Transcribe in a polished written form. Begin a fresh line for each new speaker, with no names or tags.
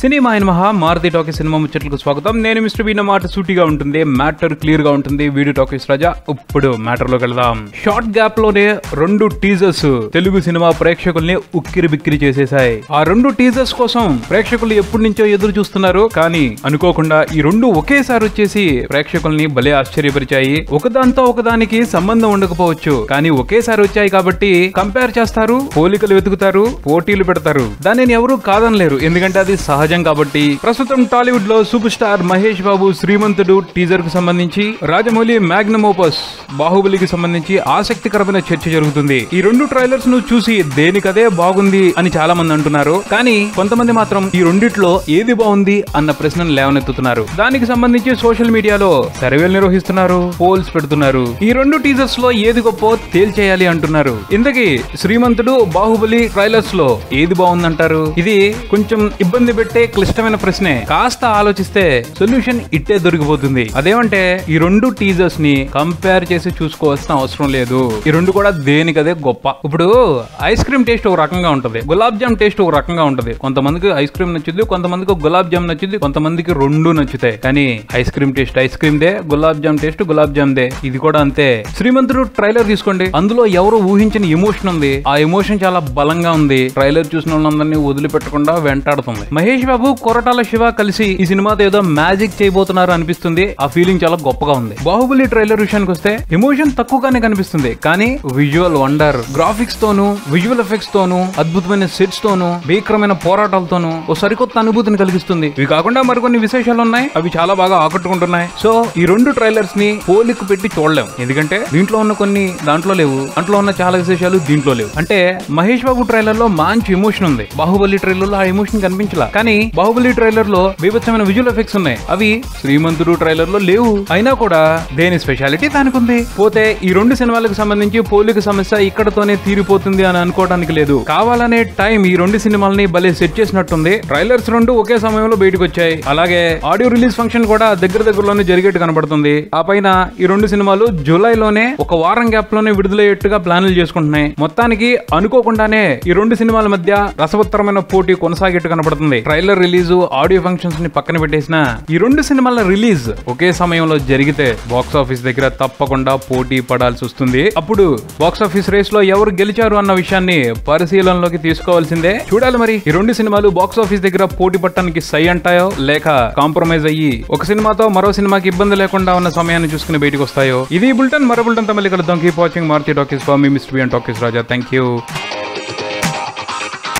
Cinema అయిన మహా Maruti talkies cinema ముచ్చట్లకు స్వాగతం. నేను మిస్టర్ బీన మాట సూటిగా ఉంటుంది, మ్యాటర్ క్లియర్ గా ఉంటుంది. వీడియో టాకీస్ రాజా. ఇప్పుడు మ్యాటర్ లోకి వెళ్దాం. షార్ట్ గ్యాప్ లోనే 2 టీజర్స్ తెలుగు సినిమా ప్రేక్షకుల్ని ఉక్కిరి బిక్కిరి చేసేశాయి. ఆ 2 టీజర్స్ కోసం ప్రేక్షకులు ఎప్పటి నుంచో ఎదురు చూస్తున్నారు. కానీ అనుకోకుండా ఈ 2 ఒకేసారి వచ్చేసి ప్రేక్షకుల్ని భలే ఆశ్చర్యపరిచాయి. ఒకదాంతో ఒకదానికి సంబంధం ఉండకపోవచ్చు, కానీ ఒకేసారి వచ్చాయి కాబట్టి కంపేర్ చేస్తారు, పోలికలు వెతుకుతారు, పోటీలు పెడతారు. దానిని ఎవరు కాదనలేరు, ఎందుకంటే అది సహజం కాబట్టి. ప్రస్తుతం టాలీవుడ్ లో సూపర్ స్టార్ మహేష్ బాబు శ్రీమంతుడు టీజర్ కు సంబంధించి, రాజమౌళి మ్యాగ్నమ్ ఓపస్ బాహుబలికి సంబంధించి ఆసక్తికరమైన చర్చ జరుగుతుంది. ఈ 2 ట్రైలర్స్ ను చూసి దేనికదే బాగుంది అని చాలా మంది అంటున్నారు. కానీ కొంతమంది మాత్రం ఈ రెండిట్లో ఏది బాగుంది అన్న ప్రశ్నను లేవనెత్తుతున్నారు. దానికి సంబంధించి సోషల్ మీడియాలో సర్వేలు నిర్వహిస్తున్నారు, పోల్స్ పెడుతున్నారు. ఈ 2 టీజర్స్ లో ఏది గొప్ప తేల్చేయాలి అంటున్నారు. ఇంతకీ శ్రీమంతుడు బాహుబలి ట్రైలర్స్ లో ఏది బాగుందంటారు? ఇది కొంచెం ఇబ్బంది పెట్టే క్లిష్టమైన ప్రశ్నే. కాస్త ఆలోచిస్తే సొల్యూషన్ ఇట్టే దొరికిపోతుంది. అదేమంటే ఈ 2 టీజర్స్ ని కంపేర్ చేసి చూసుకోవాల్సిన అవసరం లేదు. ఈ 2 కూడా దేనికదే గొప్ప. ఇప్పుడు ఐస్ క్రీమ్ టేస్ట్ ఒక రకంగా ఉంటది, గులాబ్ జామ్ టేస్ట్ ఒక రకంగా ఉంటది. కొంతమందికి ఐస్ క్రీమ్ నచ్చుద్ది, కొంతమందికి గులాబ్ జామ్ నచ్చుద్ది, కొంతమందికి 2 నచ్చుతాయి. కానీ ice cream taste ice cream they, gulab jam taste gulab jam they. ఇది కూడా అంతే. శ్రీమంతుడు ట్రైలర్ తీసుకోండి, అందులో ఎవరు ఊహించిన ఎమోషన్ ఉంది. ఆ ఎమోషన్ చాలా బలంగా ఉంది. ట్రైలర్ చూసిన వాళ్ళందరినీ వదిలిపెట్టకుండా వెంటాడుతుంది. మహేష్ బాబు, కొరటాల శివ కలిసి ఈ సినిమాతో ఏదో మ్యాజిక్ చేయబోతున్నారు అనిపిస్తుంది. ఆ ఫీలింగ్ చాలా గొప్పగా ఉంది. బాహుబలి ట్రైలర్ విషయానికి వస్తే ఎమోషన్ తక్కువగానే కనిపిస్తుంది, కానీ విజువల్ వండర్, గ్రాఫిక్స్ తోను, విజువల్ ఎఫెక్ట్స్ తోను, అద్భుతమైన సెట్స్ తోను, భీకరమైన పోరాటాలతోను ఓ సరికొత్త అనుభూతిని కలిగిస్తుంది. ఇవి కాకుండా మరికొన్ని విశేషాలు ఉన్నాయి, అవి చాలా బాగా ఆకట్టుకుంటున్నాయి. సో ఈ 2 ట్రైలర్స్ ని పోలిక పెట్టి చూడలేం, ఎందుకంటే దీంట్లో ఉన్న కొన్ని దాంట్లో లేవు, దాంట్లో ఉన్న చాలా విశేషాలు దీంట్లో లేవు. అంటే మహేష్ బాబు ట్రైలర్ లో మంచి ఎమోషన్ ఉంది, బాహుబలి ట్రైలర్ లో ఆ ఎమోషన్ కనిపించలా. కానీ బాహుబలి ట్రైలర్ లో బీభత్సమైన విజువల్ ఎఫెక్ట్స్ ఉన్నాయి, అవి శ్రీమంతుడు ట్రైలర్ లో లేవు. అయినా కూడా దేని స్పెషాలిటీ దానికి ఉంది. పోతే ఈ 2 సినిమాలకు సంబంధించి పోలిక సమస్య ఇక్కడతోనే తీరిపోతుంది అని అనుకోవడానికి లేదు. కావాలనే టైం ఈ 2 సినిమాలని భలే సెట్ చేసినట్టుంది. ట్రైలర్స్ 2 ఒకే సమయంలో బయటకు వచ్చాయి. అలాగే ఆడియో రిలీజ్ ఫంక్షన్ కూడా దగ్గరలోనే జరిగేట్టు కనబడుతుంది. ఆ పైన ఈ 2 సినిమాలు జూలైలోనే ఒక వారం గ్యాప్ లోనే విడుదలయ్యేట్టుగా ప్లాన్లు చేసుకుంటున్నాయి. మొత్తానికి అనుకోకుండానే ఈ 2 సినిమాల మధ్య రసవత్తరమైన పోటీ కొనసాగేట్టు కనబడుతుంది. ట్రైలర్ రిలీజ్, ఆడియో ఫంక్షన్స్ ని పక్కన పెట్టేసిన ఈ 2 సినిమాల రిలీజ్ ఒకే సమయంలో జరిగితే బాక్స్ ఆఫీస్ దగ్గర తప్పకుండా పోటీ పడాల్సి వస్తుంది. అప్పుడు బాక్స్ ఆఫీస్ రేస్ లో ఎవరు గెలిచారు అన్న విషయాన్ని పరిశీలనలోకి తీసుకోవాల్సిందే. చూడాలి మరి ఈ 2 సినిమాలు బాక్స్ ఆఫీస్ దగ్గర పోటీ పట్టడానికి సై అంటాయో, లేక కాంప్రమైజ్ అయ్యి ఒక సినిమాతో మరో సినిమాకి ఇబ్బంది లేకుండా ఉన్న సమయాన్ని చూసుకుని బయటకు వస్తాయో. ఇది బులెటిన్. మరో బులెటిన్ తో మళ్ళీ కలుద్దాం. Keep watching Maruti talkies. For me Mr B and talkies Raja. Thank you.